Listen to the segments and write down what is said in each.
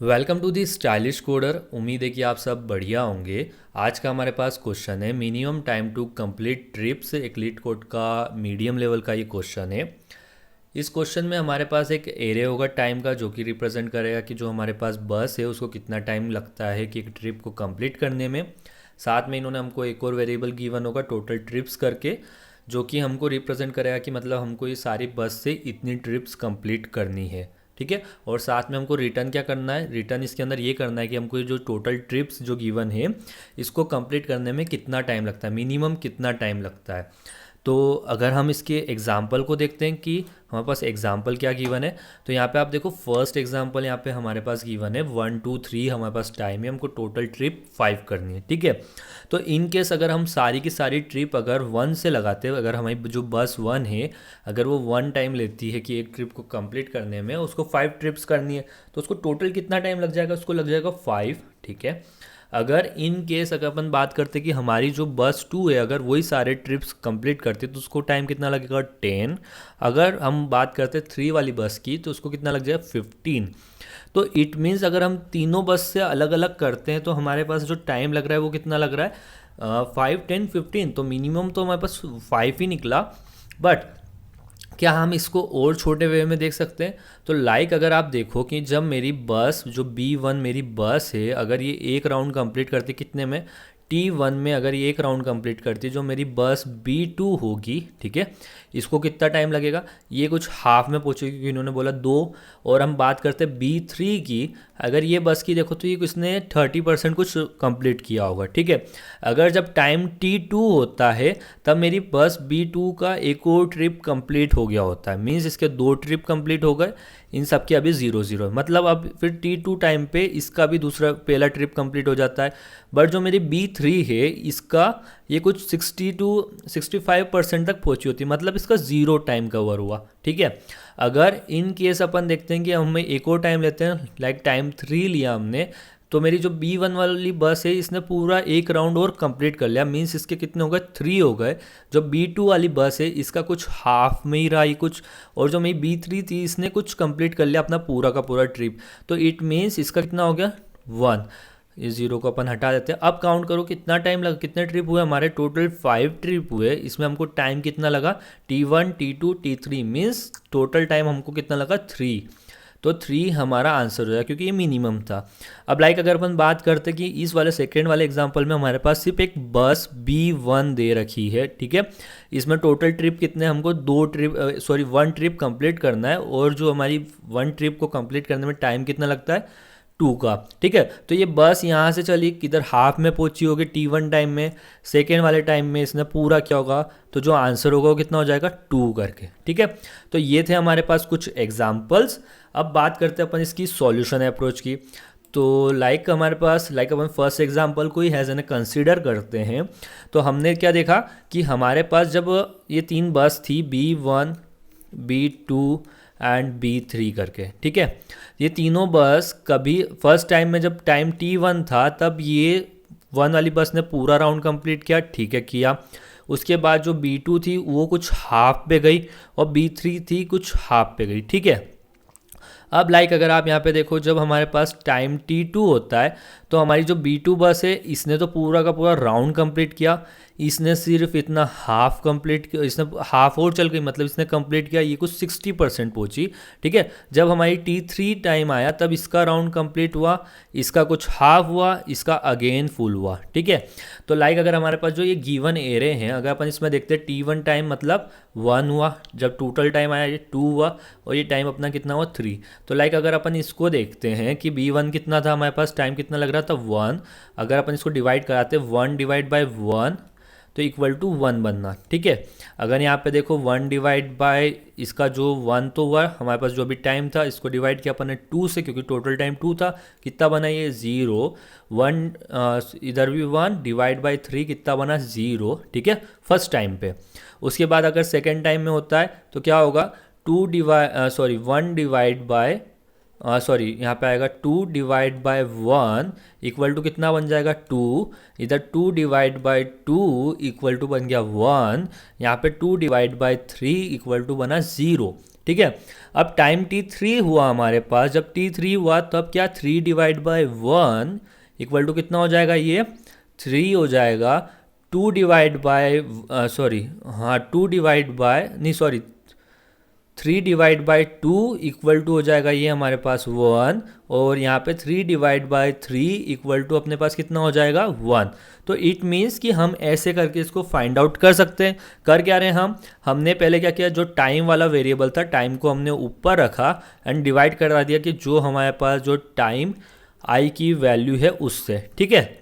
Welcome to the stylish coder. उम्मीद है कि आप सब बढ़िया होंगे। आज का हमारे पास क्वेश्चन है minimum time to complete trips एक लीड कोड का मीडियम लेवल का ये क्वेश्चन है। इस क्वेश्चन में हमारे पास एक एरे होगा टाइम का जो कि रिप्रेजेंट करेगा कि जो हमारे पास बस है उसको कितना टाइम लगता है कि एक ट्रिप को कंप्लीट करने में। साथ में इन्होंने हमको एक और वेरिएबल गिवन होगा टोटल ट्रिप्स करके, जो कि हमको रिप्रेजेंट करेगा कि मतलब हमको ये सारी बस से इतनी ट्रिप्स कंप्लीट करनी है। ठीक है। और साथ में हमको रिटर्न क्या करना है, रिटर्न इसके अंदर ये करना है कि हमको ये जो टोटल ट्रिप्स जो गिवन है इसको कंप्लीट करने में कितना टाइम लगता है, मिनिमम कितना टाइम लगता है। तो अगर हम इसके एग्जाम्पल को देखते हैं कि हमारे पास एग्जाम्पल क्या गिवन है, तो यहाँ पे आप देखो फर्स्ट एग्जाम्पल यहाँ पे हमारे पास गिवन है 1 2 3 हमारे पास टाइम है, हमको टोटल ट्रिप 5 करनी है। ठीक है। तो इन केस अगर हम सारी की सारी ट्रिप अगर 1 से लगाते हैं, अगर हमारी जो बस 1 है अगर वो 1 टाइम लेती है कि एक ट्रिप को कंप्लीट करने में, उसको 5 ट्रिप्स करनी है, तो उसको टोटल कितना टाइम लग जाएगा, उसको लग जाएगा 5। ठीक है। अगर इन केस अगर अपन बात करते कि हमारी जो बस 2 है अगर वही सारे ट्रिप्स कंप्लीट करती तो उसको टाइम कितना लगेगा 10। अगर हम बात करते 3 वाली बस की तो उसको कितना लग जाएगा 15। तो इट मीन्स अगर हम तीनों बस से अलग अलग करते हैं तो हमारे पास जो टाइम लग रहा है वो कितना लग रहा है 5 10 15। तो मिनिमम तो हमारे पास 5 ही निकला। बट क्या हम इसको और छोटे वे में देख सकते हैं? तो लाइक अगर आप देखो कि जब मेरी बस जो B1 मेरी बस है अगर ये एक राउंड कंप्लीट करती कितने में, T1 में अगर ये एक राउंड कंप्लीट करती जो मेरी बस B2 होगी, ठीक है, इसको कितना टाइम लगेगा, ये कुछ हाफ में पहुँचेगी क्योंकि इन्होंने बोला 2। और हम बात करते हैं B3 की, अगर ये बस की देखो तो ये किसने 30% कुछ कंप्लीट किया होगा। ठीक है। अगर जब टाइम T2 होता है तब मेरी बस B2 का एक और ट्रिप कंप्लीट हो गया होता है, मीन्स इसके 2 ट्रिप कंप्लीट हो गए, इन सब के अभी 0 0 मतलब अब फिर T2 टाइम पे इसका भी दूसरा पहला ट्रिप कंप्लीट हो जाता है। बट जो मेरी B3 है इसका ये कुछ 60 to 65% तक पहुंची होती है, मतलब इसका 0 टाइम कवर हुआ। ठीक है। अगर इन केस अपन देखते हैं कि हमें एक और टाइम लेते हैं, लाइक टाइम 3 लिया हमने, तो मेरी जो B1 वाली बस है इसने पूरा एक राउंड और कंप्लीट कर लिया, मीन्स इसके कितने हो गए 3 हो गए। जो B2 वाली बस है इसका कुछ हाफ में ही रहा ही कुछ, और जो मेरी B3 थी इसने कुछ कंप्लीट कर लिया अपना पूरा का पूरा ट्रिप। तो इट मीन्स इसका कितना हो गया 1। इस जीरो को अपन हटा देते हैं। अब काउंट करो कितना टाइम लगा, कितने ट्रिप हुए हमारे, टोटल 5 ट्रिप हुए, इसमें हमको टाइम कितना लगा T1 T2 T3 means total time हमको कितना लगा 3। तो 3 हमारा आंसर हो जाए क्योंकि ये मिनिमम था। अब लाइक अगर अपन बात करते कि इस वाले सेकेंड वाले एग्जांपल में हमारे पास सिर्फ एक बस B1 दे रखी है। ठीक है। इसमें टोटल ट्रिप कितने, हमको 1 ट्रिप कंप्लीट करना है, और जो हमारी 1 ट्रिप को कंप्लीट करने में टाइम कितना लगता है 2 का। ठीक है। तो ये बस यहाँ से चली किधर हाफ में पहुंची होगी T1 टाइम में, सेकेंड वाले टाइम में इसने पूरा क्या होगा, तो जो आंसर होगा वो कितना हो जाएगा 2 करके। ठीक है। तो ये थे हमारे पास कुछ एग्जाम्पल्स। अब बात करते हैं अपन इसकी सॉल्यूशन अप्रोच की। तो लाइक हमारे पास लाइक अपन फर्स्ट एग्जांपल को ही हैज़ एन कंसिडर करते हैं। तो हमने क्या देखा कि हमारे पास जब ये 3 बस थी B1 B2 एंड B3 करके, ठीक है, ये तीनों बस कभी फर्स्ट टाइम में जब टाइम T1 था तब ये 1 वाली बस ने पूरा राउंड कंप्लीट किया, ठीक है, किया। उसके बाद जो B2 थी वो कुछ हाफ पे गई और B3 थी कुछ हाफ पे गई। ठीक है। अब लाइक अगर आप यहाँ पे देखो जब हमारे पास टाइम T2 होता है तो हमारी जो B2 बस है इसने तो पूरा का पूरा राउंड कंप्लीट किया, इसने सिर्फ इतना हाफ कंप्लीट किया, इसने हाफ और चल गई, मतलब इसने कंप्लीट किया, ये कुछ 60% पहुंची। ठीक है। जब हमारी T3 टाइम आया तब इसका राउंड कंप्लीट हुआ, इसका कुछ हाफ हुआ, इसका अगेन फुल हुआ। ठीक है। तो लाइक अगर हमारे पास जो ये गिवन एरे हैं अगर अपन इसमें देखते हैं T1 टाइम मतलब 1 हुआ, जब टोटल टाइम आया ये 2 हुआ, और ये टाइम अपना कितना हुआ 3। तो लाइक अगर अपन इसको देखते हैं कि B1 कितना था हमारे पास, टाइम कितना लग रहा था 1, अगर अपन इसको डिवाइड कराते 1 डिवाइड बाय 1 तो इक्वल टू 1 बनना। ठीक है। अगर यहाँ पे देखो 1 डिवाइड बाय इसका जो 1 तो हुआ हमारे पास जो भी टाइम था, इसको डिवाइड किया अपन ने 2 से क्योंकि टोटल टाइम 2 था, कितना बना ये 0। 1 इधर भी 1 डिवाइड बाय 3 कितना बना 0। ठीक है, फर्स्ट टाइम पे। उसके बाद अगर सेकेंड टाइम में होता है तो क्या होगा 1 डिवाइड बाय यहाँ पे आएगा 2 डिवाइड बाय 1 इक्वल टू कितना बन जाएगा 2। इधर 2 डिवाइड बाय 2 इक्वल टू बन गया 1। यहाँ पे 2 डिवाइड बाय 3 इक्वल टू बना 0। ठीक है। अब टाइम t3 हुआ हमारे पास, जब t3 हुआ तब क्या 3/1 इक्वल टू कितना हो जाएगा, ये 3 हो जाएगा। 2 डिवाइड बाय सॉरी हाँ 2 डिवाइड बाय नहीं सॉरी 3/2 इक्वल टू हो जाएगा ये हमारे पास 1, और यहाँ पे 3/3 इक्वल टू अपने पास कितना हो जाएगा 1। तो इट मीन्स कि हम ऐसे करके इसको फाइंड आउट कर सकते हैं। कर क्या रहे हैं हमने पहले क्या किया, जो टाइम वाला वेरिएबल था टाइम को हमने ऊपर रखा एंड डिवाइड करा दिया कि जो हमारे पास जो टाइम आई की वैल्यू है उससे, ठीक है।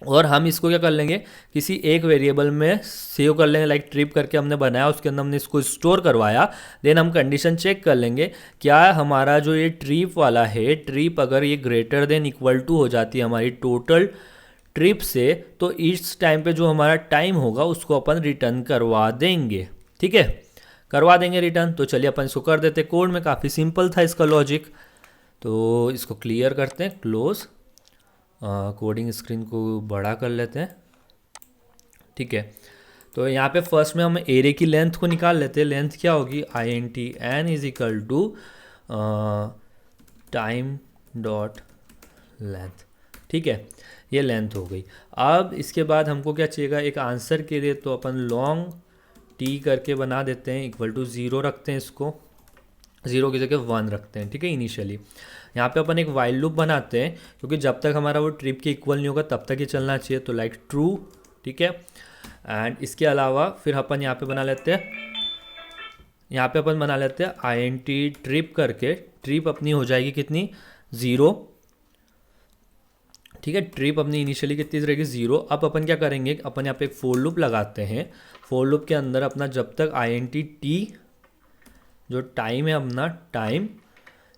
और हम इसको क्या कर लेंगे, किसी एक वेरिएबल में सेव कर लेंगे, लाइक ट्रिप करके हमने बनाया उसके अंदर हमने इसको स्टोर करवाया। देन हम कंडीशन चेक कर लेंगे क्या हमारा जो ये ट्रिप वाला है, ट्रिप अगर ये ग्रेटर देन इक्वल टू हो जाती है हमारी टोटल ट्रिप से, तो इस टाइम पे जो हमारा टाइम होगा उसको अपन रिटर्न करवा देंगे, ठीक है, करवा देंगे रिटर्न। तो चलिए अपन इसको कर देते कोड में, काफ़ी सिंपल था इसका लॉजिक। तो इसको क्लियर करते हैं, क्लोज, कोडिंग स्क्रीन को बड़ा कर लेते हैं, ठीक है। तो यहाँ पे फर्स्ट में हम एरे की लेंथ को निकाल लेते हैं। लेंथ क्या होगी, INTN is equal to time dot length, ठीक है, ये लेंथ हो गई। अब इसके बाद हमको क्या चाहिएगा, एक आंसर के लिए तो अपन लॉन्ग टी करके बना देते हैं, इक्वल टू 0 रखते हैं, इसको 0 की जगह 1 रखते हैं, ठीक है। इनिशियली यहाँ पे अपन एक वाइल लूप बनाते हैं, क्योंकि जब तक हमारा वो ट्रिप के इक्वल नहीं होगा तब तक ही चलना चाहिए, तो लाइक ट्रू, ठीक है। एंड इसके अलावा फिर अपन यहाँ पे बना लेते हैं, यहाँ पे अपन बना लेते हैं INT ट्रिप करके, ट्रिप अपनी हो जाएगी कितनी 0, ठीक है। ट्रिप अपनी इनिशियली कितनी रहेगी 0। अब अपन क्या करेंगे, अपन यहाँ पे एक फोर लूप लगाते हैं। फोर लूप के अंदर अपना जब तक INT t जो टाइम है अपना टाइम,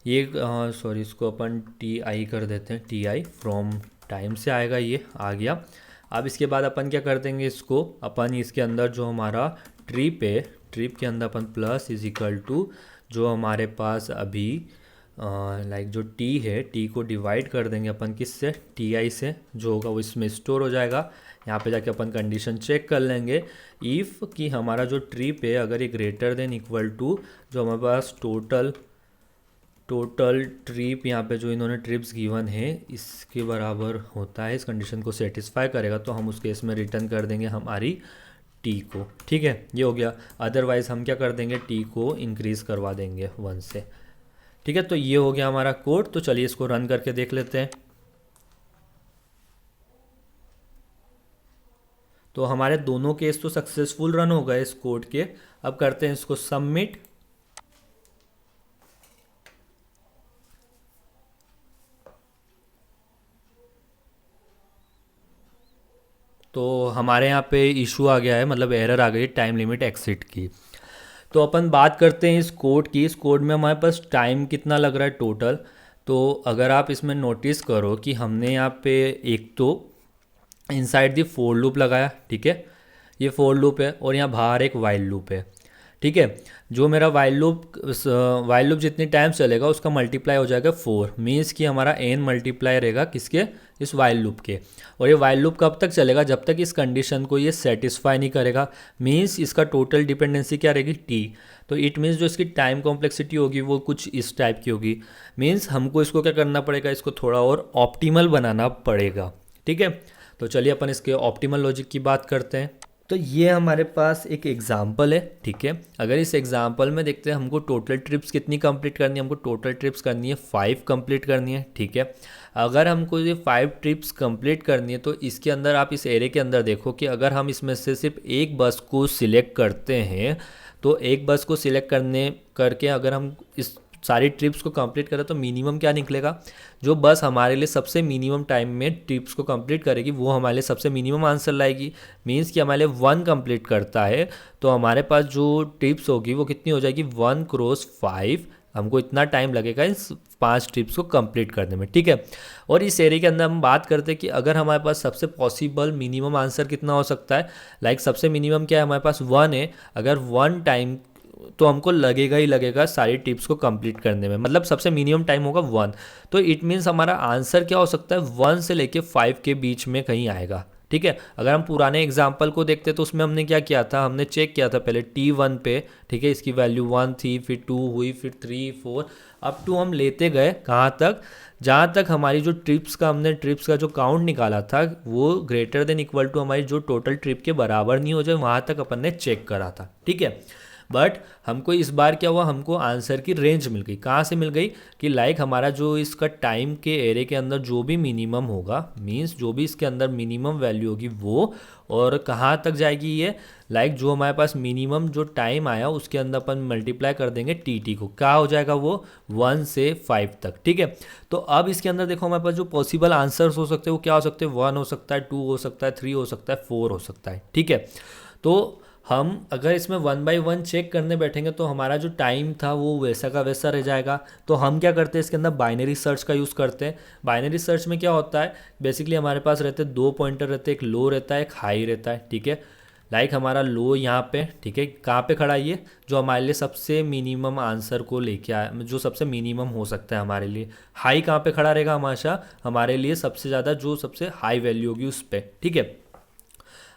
ये सॉरी इसको अपन TI कर देते हैं, TI फ्रॉम टाइम से आएगा, ये आ गया। अब इसके बाद अपन क्या कर देंगे, इसको अपन इसके अंदर जो हमारा ट्रिप है, ट्रिप के अंदर अपन प्लस इज इक्वल टू जो हमारे पास अभी लाइक जो t है, t को डिवाइड कर देंगे अपन किससे, TI से, जो होगा वो इसमें स्टोर हो जाएगा। यहाँ पे जाके अपन कंडीशन चेक कर लेंगे इफ़ कि हमारा जो ट्रिप है अगर ये ग्रेटर देन इक्वल टू जो हमारे पास टोटल ट्रिप यहाँ पे जो इन्होंने ट्रिप्स गिवन है इसके बराबर होता है, इस कंडीशन को सेटिस्फाई करेगा, तो हम उस केस में रिटर्न कर देंगे हमारी टी को, ठीक है, ये हो गया। अदरवाइज़ हम क्या कर देंगे, टी को इंक्रीज़ करवा देंगे 1 से, ठीक है। तो ये हो गया हमारा कोड। तो चलिए इसको रन करके देख लेते हैं। तो हमारे दोनों केस तो सक्सेसफुल रन हो गए इस कोड के। अब करते हैं इसको सबमिट। तो हमारे यहाँ पे इशू आ गया है, मतलब एरर आ गई है टाइम लिमिट एक्सिट की। तो अपन बात करते हैं इस कोड की। इस कोड में हमारे पास टाइम कितना लग रहा है टोटल। तो अगर आप इसमें नोटिस करो कि हमने यहाँ पे एक तो इनसाइड दी फोर लूप लगाया, ठीक है, ये फोर लूप है, और यहाँ बाहर एक वाइल लूप है, ठीक है। जो मेरा वाइल लूप जितनी टाइम चलेगा उसका मल्टीप्लाई हो जाएगा 4, मीन्स कि हमारा n मल्टीप्लाई रहेगा किसके, इस वाइल लूप के। और ये वाइल लूप कब तक चलेगा, जब तक इस कंडीशन को ये सेटिस्फाई नहीं करेगा, मीन्स इसका टोटल डिपेंडेंसी क्या रहेगी t। तो इट मीन्स जो इसकी टाइम कॉम्प्लेक्सिटी होगी वो कुछ इस टाइप की होगी। मीन्स हमको इसको क्या करना पड़ेगा, इसको थोड़ा और ऑप्टिमल बनाना पड़ेगा, ठीक है। तो चलिए अपन इसके ऑप्टिमल लॉजिक की बात करते हैं। तो ये हमारे पास एक एग्जाम्पल है, ठीक है। अगर इस एग्जाम्पल में देखते हैं हमको टोटल ट्रिप्स कितनी कंप्लीट करनी है, हमको टोटल ट्रिप्स करनी है 5 कंप्लीट करनी है, ठीक है। अगर हमको ये 5 ट्रिप्स कंप्लीट करनी है तो इसके अंदर आप इस एरे के अंदर देखो कि अगर हम इसमें से सिर्फ एक बस को सिलेक्ट करते हैं, तो एक बस को सिलेक्ट करके अगर हम इस सारी ट्रिप्स को कंप्लीट करें तो मिनिमम क्या निकलेगा, जो बस हमारे लिए सबसे मिनिमम टाइम में ट्रिप्स को कंप्लीट करेगी वो हमारे लिए सबसे मिनिमम आंसर लाएगी। मीन्स कि हमारे लिए 1 कंप्लीट करता है तो हमारे पास जो ट्रिप्स होगी वो कितनी हो जाएगी 1 क्रॉस 5। हमको इतना टाइम लगेगा इस 5 ट्रिप्स को कंप्लीट करने में, ठीक है। और इस एरिया के अंदर हम बात करते हैं कि अगर हमारे पास सबसे पॉसिबल मिनिमम आंसर कितना हो सकता है, लाइक सबसे मिनिमम क्या है हमारे पास 1 है। अगर 1 टाइम तो हमको लगेगा ही लगेगा सारी टिप्स को कंप्लीट करने में, मतलब सबसे मिनिमम टाइम होगा 1। तो इट मीन्स हमारा आंसर क्या हो सकता है 1 से लेके 5 के बीच में कहीं आएगा, ठीक है। अगर हम पुराने एग्जाम्पल को देखते तो उसमें हमने क्या किया था, हमने चेक किया था पहले T1 पे, ठीक है, इसकी वैल्यू 1 थी, फिर 2 हुई, फिर 3 4 अप टू हम लेते गए कहाँ तक, जहाँ तक हमारी जो ट्रिप्स का हमने ट्रिप्स का जो काउंट निकाला था वो ग्रेटर देन इक्वल टू हमारी जो टोटल ट्रिप के बराबर नहीं हो जाए, वहाँ तक अपन ने चेक करा था, ठीक है। बट हमको इस बार क्या हुआ, हमको आंसर की रेंज मिल गई। कहाँ से मिल गई कि लाइक हमारा जो इसका टाइम के एरे के अंदर जो भी मिनिमम होगा, मींस जो भी इसके अंदर मिनिमम वैल्यू होगी वो, और कहाँ तक जाएगी ये, लाइक जो हमारे पास मिनिमम जो टाइम आया उसके अंदर अपन मल्टीप्लाई कर देंगे टी को, क्या हो जाएगा वो 1 से 5 तक, ठीक है। तो अब इसके अंदर देखो हमारे पास जो पॉसिबल आंसर्स हो सकते हैं वो क्या हो सकते हैं, 1 हो सकता है, 2 हो सकता है, 3 हो सकता है, 4 हो सकता है, ठीक है। तो हम अगर इसमें 1 बाई 1 चेक करने बैठेंगे तो हमारा जो टाइम था वो वैसा का वैसा रह जाएगा। तो हम क्या करते हैं, इसके अंदर बाइनरी सर्च का यूज़ करते हैं। बाइनरी सर्च में क्या होता है, बेसिकली हमारे पास रहते हैं 2 पॉइंटर रहते हैं, एक लो रहता है, एक हाई रहता है, ठीक है। लाइक हमारा लो यहाँ पे, ठीक है, कहाँ पे खड़ा है ये, जो हमारे लिए सबसे मिनिमम आंसर को लेके आया, जो सबसे मिनिमम हो सकता है हमारे लिए। हाई कहाँ पे खड़ा रहेगा, हमेशा हमारे लिए सबसे ज़्यादा जो सबसे हाई वैल्यू होगी उस पर, ठीक है।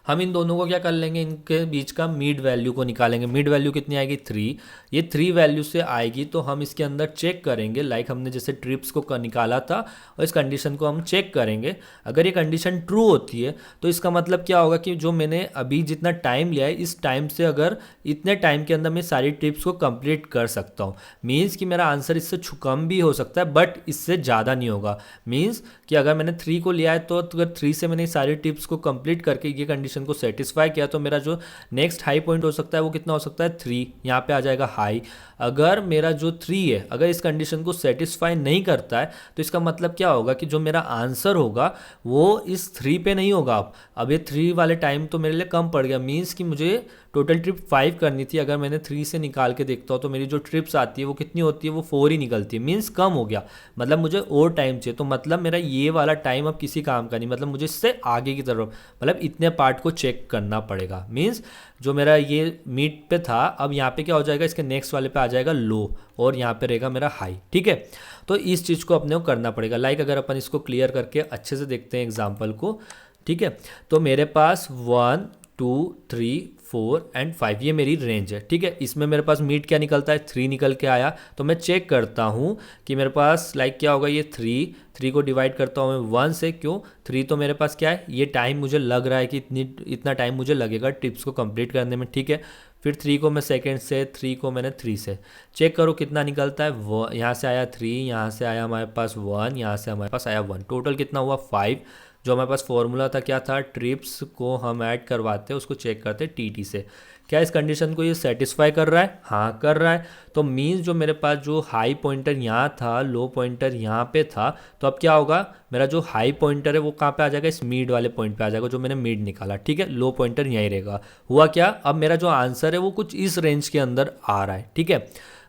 हम इन दोनों को क्या कर लेंगे, इनके बीच का मिड वैल्यू को निकालेंगे। मिड वैल्यू कितनी आएगी, 3। ये 3 वैल्यू से आएगी तो हम इसके अंदर चेक करेंगे, लाइक हमने जैसे ट्रिप्स को निकाला था और इस कंडीशन को हम चेक करेंगे। अगर ये कंडीशन ट्रू होती है तो इसका मतलब क्या होगा कि जो मैंने अभी जितना टाइम लिया है इस टाइम से अगर इतने टाइम के अंदर मैं सारी ट्रिप्स को कंप्लीट कर सकता हूँ, मीन्स कि मेरा आंसर इससे कम भी हो सकता है बट इससे ज़्यादा नहीं होगा। मीन्स कि अगर मैंने 3 को लिया है तो अगर 3 से मैंने सारी टिप्स को कंप्लीट करके ये कंडीशन को सेटिस्फाई किया तो मेरा जो नेक्स्ट हाई पॉइंट हो सकता है वो कितना हो सकता है, 3, यहाँ पे आ जाएगा हाई। अगर मेरा जो 3 है अगर इस कंडीशन को सेटिस्फाई नहीं करता है तो इसका मतलब क्या होगा कि जो मेरा आंसर होगा वो इस 3 पे नहीं होगा। अब ये 3 वाले टाइम तो मेरे लिए कम पड़ गया, मीन्स कि मुझे टोटल ट्रिप 5 करनी थी, अगर मैंने 3 से निकाल के देखता हूँ तो मेरी जो ट्रिप्स आती है वो कितनी होती है, वो 4 ही निकलती है, मीन्स कम हो गया। मतलब मुझे और टाइम चाहिए, तो मतलब मेरा ये वाला टाइम अब किसी काम का नहीं, मतलब मुझे इससे आगे की तरफ मतलब इतने पार्ट को चेक करना पड़ेगा। मीन्स जो मेरा ये मीट पे था अब यहाँ पे क्या हो जाएगा, इसके नेक्स्ट वाले पे आ जाएगा लो और यहाँ पे रहेगा मेरा हाई, ठीक है। तो इस चीज़ को अपने को करना पड़ेगा। लाइक अगर अपन इसको क्लियर करके अच्छे से देखते हैं एग्जाम्पल को, ठीक है, तो मेरे पास 1 2 3 4 एंड 5 ये मेरी रेंज है, ठीक है। इसमें मेरे पास मीट क्या निकलता है, 3 निकल के आया। तो मैं चेक करता हूँ कि मेरे पास लाइक क्या होगा, ये 3 को डिवाइड करता हूँ मैं 1 से, क्यों 3 तो मेरे पास क्या है, ये टाइम मुझे लग रहा है कि इतना टाइम मुझे लगेगा टिप्स को कंप्लीट करने में, ठीक है। फिर 3 को मैं सेकेंड से, 3 को मैंने 3 से, चेक करो कितना निकलता है, वो यहाँ से आया 3, यहाँ से आया हमारे पास 1, यहाँ से हमारे पास आया 1, टोटल कितना हुआ 5। जो हमारे पास फॉर्मूला था क्या था, ट्रिप्स को हम ऐड करवाते उसको चेक करते टी से। क्या इस कंडीशन को ये सेटिस्फाई कर रहा है, हाँ कर रहा है। तो मीन्स जो मेरे पास जो हाई पॉइंटर यहाँ था, लो पॉइंटर यहाँ पे था, तो अब क्या होगा, मेरा जो हाई पॉइंटर है वो कहाँ पे आ जाएगा, इस मिड वाले पॉइंट पे आ जाएगा जो मैंने मिड निकाला, ठीक है। लो पॉइंटर यहीं रहेगा। हुआ क्या, अब मेरा जो आंसर है वो कुछ इस रेंज के अंदर आ रहा है, ठीक है।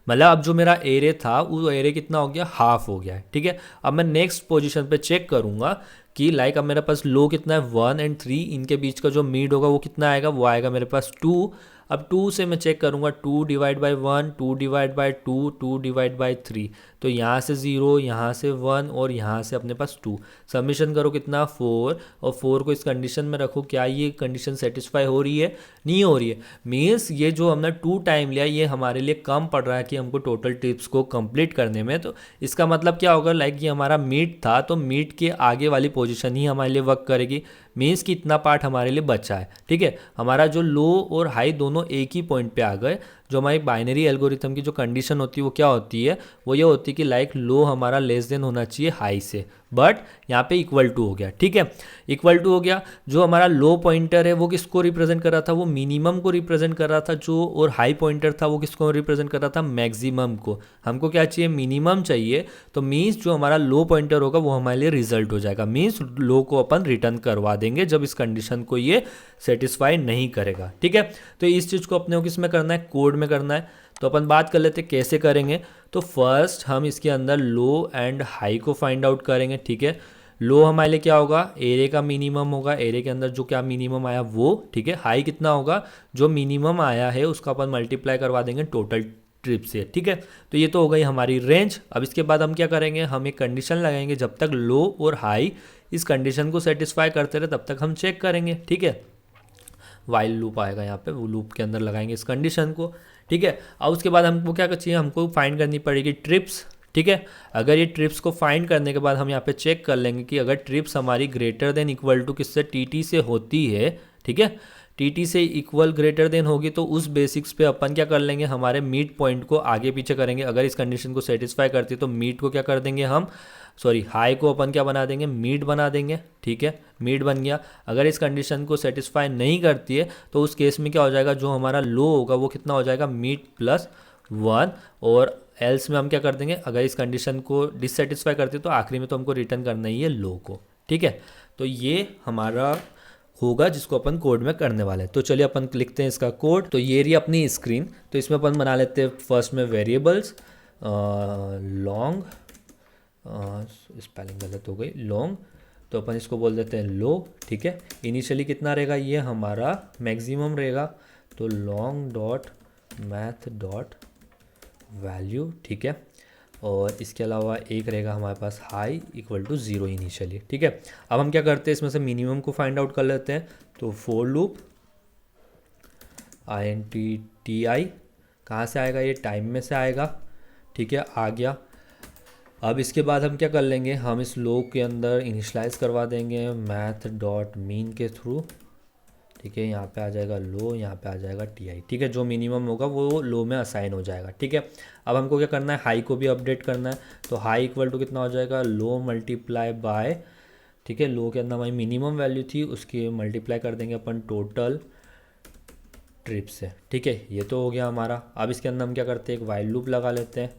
मतलब अब जो मेरा एरे था वो एरे कितना हो गया, हाफ हो गया है, ठीक है। अब मैं नेक्स्ट पोजीशन पे चेक करूंगा कि लाइक अब मेरे पास लो कितना है, 1 एंड 3, इनके बीच का जो मीड होगा वो कितना आएगा, वो आएगा मेरे पास 2। अब 2 से मैं चेक करूंगा, 2 divide by 1, 2 divide by 2, 2 divide by 3, तो यहाँ से 0, यहाँ से 1 और यहाँ से अपने पास 2। सबमिशन करो कितना, 4, और 4 को इस कंडीशन में रखो। क्या ये कंडीशन सेटिस्फाई हो रही है, नहीं हो रही है। मीन्स ये जो हमने 2 टाइम लिया ये हमारे लिए कम पड़ रहा है कि हमको टोटल टिप्स को कंप्लीट करने में। तो इसका मतलब क्या होगा, लाइक ये हमारा मीट था तो मीट के आगे वाली पोजीशन ही हमारे लिए वर्क करेगी, मीन्स कि इतना पार्ट हमारे लिए बचा है, ठीक है। हमारा जो लो और हाई दोनों एक ही पॉइंट पे आ गए। जो हमारी बाइनरी एल्गोरिथम की जो कंडीशन होती है वो क्या होती है, वो ये होती है कि लाइक लो हमारा लेस देन होना चाहिए हाई से, बट यहाँ पे इक्वल टू हो गया, ठीक है, इक्वल टू हो गया। जो हमारा लो पॉइंटर है वो किसको रिप्रेजेंट कर रहा था, वो मिनिमम को रिप्रेजेंट कर रहा था जो, और हाई पॉइंटर था वो किसको रिप्रेजेंट कर रहा था, मैक्सिमम को। हमको क्या चाहिए, मिनिमम चाहिए, तो मीन्स जो हमारा लो पॉइंटर होगा वो हमारे लिए रिजल्ट हो जाएगा। मीन्स लो को अपन रिटर्न करवा देंगे जब इस कंडीशन को ये सेटिस्फाई नहीं करेगा, ठीक है। तो इस चीज़ को अपने को किस में करना है, कोड में करना है। तो अपन बात कर लेते कैसे करेंगे। तो फर्स्ट हम इसके अंदर लो एंड हाई को फाइंड आउट करेंगे, ठीक है। लो हमारे लिए क्या होगा, एरे का मिनिमम होगा, एरे के अंदर जो क्या मिनिमम आया वो, ठीक है। हाई कितना होगा, जो मिनिमम आया है उसका अपन मल्टीप्लाई करवा देंगे टोटल ट्रिप से, ठीक है। तो ये तो हो गई हमारी रेंज। अब इसके बाद हम क्या करेंगे, हम एक कंडीशन लगाएंगे, जब तक लो और हाई इस कंडीशन को सेटिस्फाई करते रहे तब तक हम चेक करेंगे, ठीक है। वाइल लूप आएगा यहाँ पे, वो लूप के अंदर लगाएंगे इस कंडीशन को, ठीक है। अब उसके बाद हमको क्या चाहिए, हमको फाइंड करनी पड़ेगी ट्रिप्स, ठीक है। अगर ये ट्रिप्स को फाइंड करने के बाद हम यहाँ पे चेक कर लेंगे कि अगर ट्रिप्स हमारी ग्रेटर देन इक्वल टू किससे, टी से होती है, ठीक है, टी से इक्वल ग्रेटर देन होगी, तो उस बेसिक्स पे अपन क्या कर लेंगे, हमारे मीट पॉइंट को आगे पीछे करेंगे। अगर इस कंडीशन को सेटिस्फाई करती है तो मीट को क्या कर देंगे हम, सॉरी हाई को अपन क्या बना देंगे, मीट बना देंगे, ठीक है, मीट बन गया। अगर इस कंडीशन को सेटिस्फाई नहीं करती है तो उस केस में क्या हो जाएगा, जो हमारा लो होगा वो कितना हो जाएगा, मीट प्लस 1। और एल्स में हम क्या कर देंगे, अगर इस कंडीशन को डिससेटिस्फाई करती है तो आखिरी में तो हमको रिटर्न करना ही है लो को, ठीक है। तो ये हमारा होगा जिसको अपन कोड में करने वाले हैं। तो चलिए अपन लिखते हैं इसका कोड। तो ये रही अपनी स्क्रीन, तो इसमें अपन बना लेते हैं फर्स्ट में वेरिएबल्स, लॉन्ग, स्पेलिंग गलत हो गई, लॉन्ग, तो अपन इसको बोल देते हैं लो, ठीक है। इनिशियली कितना रहेगा, ये हमारा मैक्सिमम रहेगा, तो long dot math dot value, ठीक है। और इसके अलावा एक रहेगा हमारे पास हाई इक्वल टू 0 इनिशियली, ठीक है। अब हम क्या करते हैं, इसमें से मिनिमम को फाइंड आउट कर लेते हैं। तो फोर लूप INT कहाँ से आएगा, ये टाइम में से आएगा, ठीक है, आ गया। अब इसके बाद हम क्या कर लेंगे, हम इस लो के अंदर इनिशलाइज करवा देंगे मैथ डॉट मीन के थ्रू, ठीक है। यहाँ पे आ जाएगा लो, यहाँ पे आ जाएगा टी, ठीक है। जो मिनिमम होगा वो लो में असाइन हो जाएगा, ठीक है। अब हमको क्या करना है, हाई को भी अपडेट करना है। तो हाई इक्वल टू कितना हो जाएगा, लो मल्टीप्लाई बाय, ठीक है, लो के अंदर हमारी मिनिमम वैल्यू थी उसकी मल्टीप्लाई कर देंगे अपन टोटल ट्रिप से, ठीक है। ये तो हो गया हमारा। अब इसके अंदर हम क्या करते हैं, एक वाइल लूप लगा लेते हैं,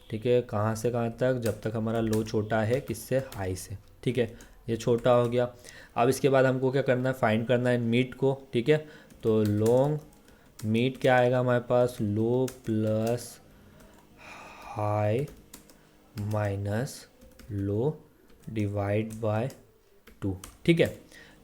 ठीक है। कहाँ से कहाँ तक, जब तक हमारा लो छोटा है किससे, हाई से, ठीक है। ये छोटा हो गया। अब इसके बाद हमको क्या करना है, फाइंड करना है मीट को, ठीक है। तो लॉन्ग मीट क्या आएगा हमारे पास, low plus high minus low divide by 2, ठीक है।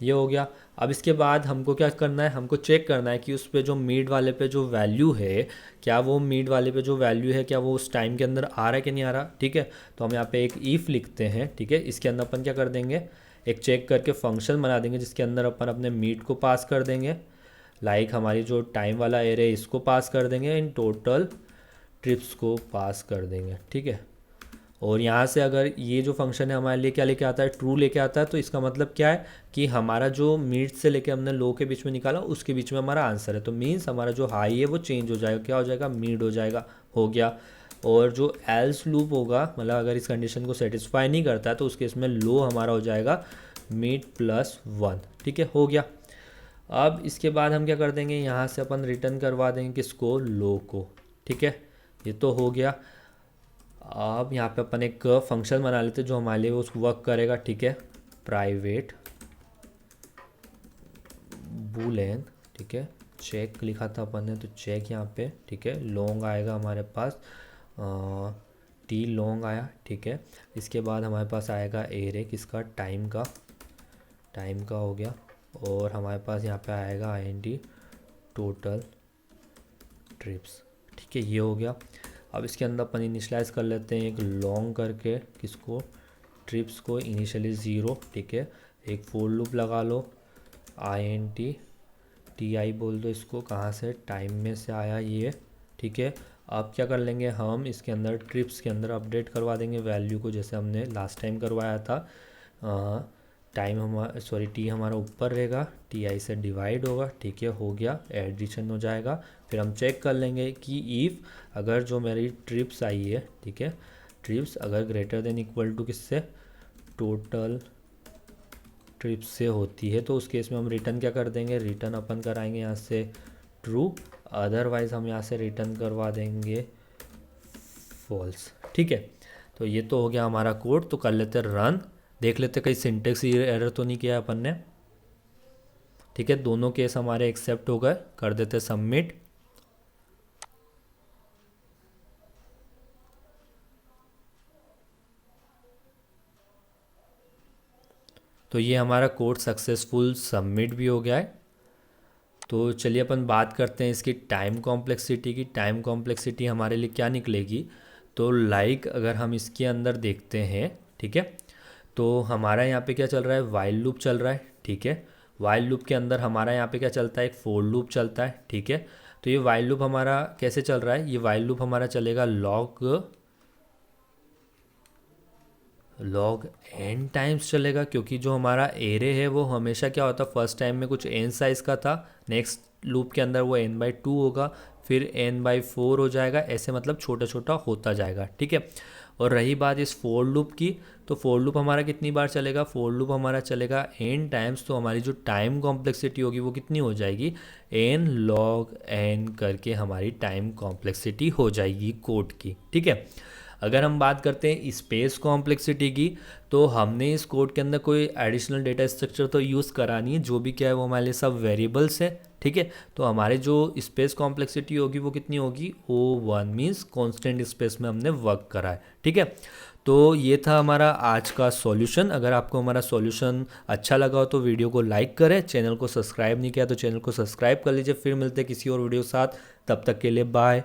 ये हो गया। अब इसके बाद हमको क्या करना है, हमको चेक करना है कि उस पे जो मीड वाले पे जो वैल्यू है, क्या वो मीड वाले पे जो वैल्यू है क्या वो उस टाइम के अंदर आ रहा है कि नहीं आ रहा, ठीक है। तो हम यहाँ पे एक ईफ लिखते हैं, ठीक है। इसके अंदर अपन क्या कर देंगे, एक चेक करके फंक्शन बना देंगे जिसके अंदर अपन अपने मीड को पास कर देंगे, लाइक हमारी जो टाइम वाला एरे है इसको पास कर देंगे, इन टोटल ट्रिप्स को पास कर देंगे, ठीक है। और यहाँ से अगर ये जो फंक्शन है हमारे लिए क्या लेके आता है, ट्रू लेके आता है, तो इसका मतलब क्या है कि हमारा जो मीट से लेके हमने लो के बीच में निकाला उसके बीच में हमारा आंसर है। तो मीन्स हमारा जो हाई है वो चेंज हो जाएगा, क्या हो जाएगा, मीड हो जाएगा, हो गया। और जो एल्स लूप होगा, मतलब अगर इस कंडीशन को सेटिस्फाई नहीं करता है तो उस केस में लो हमारा हो जाएगा मीट प्लस 1, ठीक है, हो गया। अब इसके बाद हम क्या कर देंगे, यहाँ से अपन रिटर्न करवा देंगे किसको, लो को, ठीक है। ये तो हो गया। अब यहाँ पे अपन एक फंक्शन बना लेते हैं जो हमारे लिए उस वर्क करेगा, ठीक है। प्राइवेट बूलेन, ठीक है, चेक लिखा था अपन ने, तो चेक यहाँ पे, ठीक है। लॉन्ग आएगा हमारे पास, टी लॉन्ग आया, ठीक है। इसके बाद हमारे पास आएगा एरे किसका, टाइम का हो गया। और हमारे पास यहाँ पे आएगा INT टोटल ट्रिप्स, ठीक है, ये हो गया। अब इसके अंदर अपन इनिशलाइज कर लेते हैं एक लॉन्ग करके, किसको, ट्रिप्स को, इनिशियली 0, ठीक है। एक फोर लूप लगा लो, INT TI बोल दो इसको, कहाँ से, टाइम में से आया ये, ठीक है। अब क्या कर लेंगे, हम इसके अंदर ट्रिप्स के अंदर अपडेट करवा देंगे वैल्यू को, जैसे हमने लास्ट टाइम करवाया था। टाइम हमारा, सॉरी, टी हमारा ऊपर रहेगा, TI से डिवाइड होगा, ठीक है, हो गया, एडिशन हो जाएगा। फिर हम चेक कर लेंगे कि इफ़ अगर जो मेरी ट्रिप्स आई है, ठीक है, ट्रिप्स अगर ग्रेटर देन इक्वल टू किससे, टोटल ट्रिप्स से होती है, तो उस केस में हम रिटर्न क्या कर देंगे, रिटर्न अपन कराएंगे यहाँ से ट्रू, अदरवाइज़ हम यहाँ से रिटर्न करवा देंगे फॉल्स, ठीक है। तो ये तो हो गया हमारा कोड। तो कर लेते रन, देख लेते कहीं सिंटेक्स एरर तो नहीं किया है अपन ने, ठीक है। दोनों केस हमारे एक्सेप्ट हो गए, कर देते सबमिट। तो ये हमारा कोड सक्सेसफुल सबमिट भी हो गया है। तो चलिए अपन बात करते हैं इसकी टाइम कॉम्प्लेक्सिटी की। टाइम कॉम्प्लेक्सिटी हमारे लिए क्या निकलेगी, तो लाइक अगर हम इसके अंदर देखते हैं, ठीक है, तो हमारा यहाँ पे क्या चल रहा है, वाइल लूप चल रहा है, ठीक है। वाइल लूप के अंदर हमारा यहाँ पे क्या चलता है, एक फोर लूप चलता है, ठीक है। तो ये वाइल लूप हमारा कैसे चल रहा है, ये वाइल लूप हमारा चलेगा लॉग एन टाइम्स चलेगा, क्योंकि जो हमारा एरे है वो हमेशा क्या होता है, फर्स्ट टाइम में कुछ एन साइज़ का था, नेक्स्ट लूप के अंदर वो n/2 होगा, फिर n/4 हो जाएगा, ऐसे मतलब छोटा छोटा होता जाएगा, ठीक है। और रही बात इस फोर लूप की, तो फोर लूप हमारा कितनी बार चलेगा, फोर लूप हमारा चलेगा n टाइम्स, तो हमारी जो टाइम कॉम्प्लेक्सिटी होगी वो कितनी हो जाएगी, n log n करके हमारी टाइम कॉम्प्लेक्सिटी हो जाएगी कोड की, ठीक है। अगर हम बात करते हैं स्पेस कॉम्प्लेक्सिटी की, तो हमने इस कोड के अंदर कोई एडिशनल डेटा स्ट्रक्चर तो यूज़ करा नहीं है, जो भी क्या है वो हमारे लिए सब वेरिएबल्स है, ठीक है। तो हमारे जो स्पेस कॉम्प्लेक्सिटी होगी वो कितनी होगी, O1 मीन्स कॉन्स्टेंट स्पेस में हमने वर्क करा है, ठीक है। तो ये था हमारा आज का सॉल्यूशन। अगर आपको हमारा सॉल्यूशन अच्छा लगा हो तो वीडियो को लाइक करें, चैनल को सब्सक्राइब नहीं किया तो चैनल को सब्सक्राइब कर लीजिए। फिर मिलते हैं किसी और वीडियो के साथ, तब तक के लिए बाय।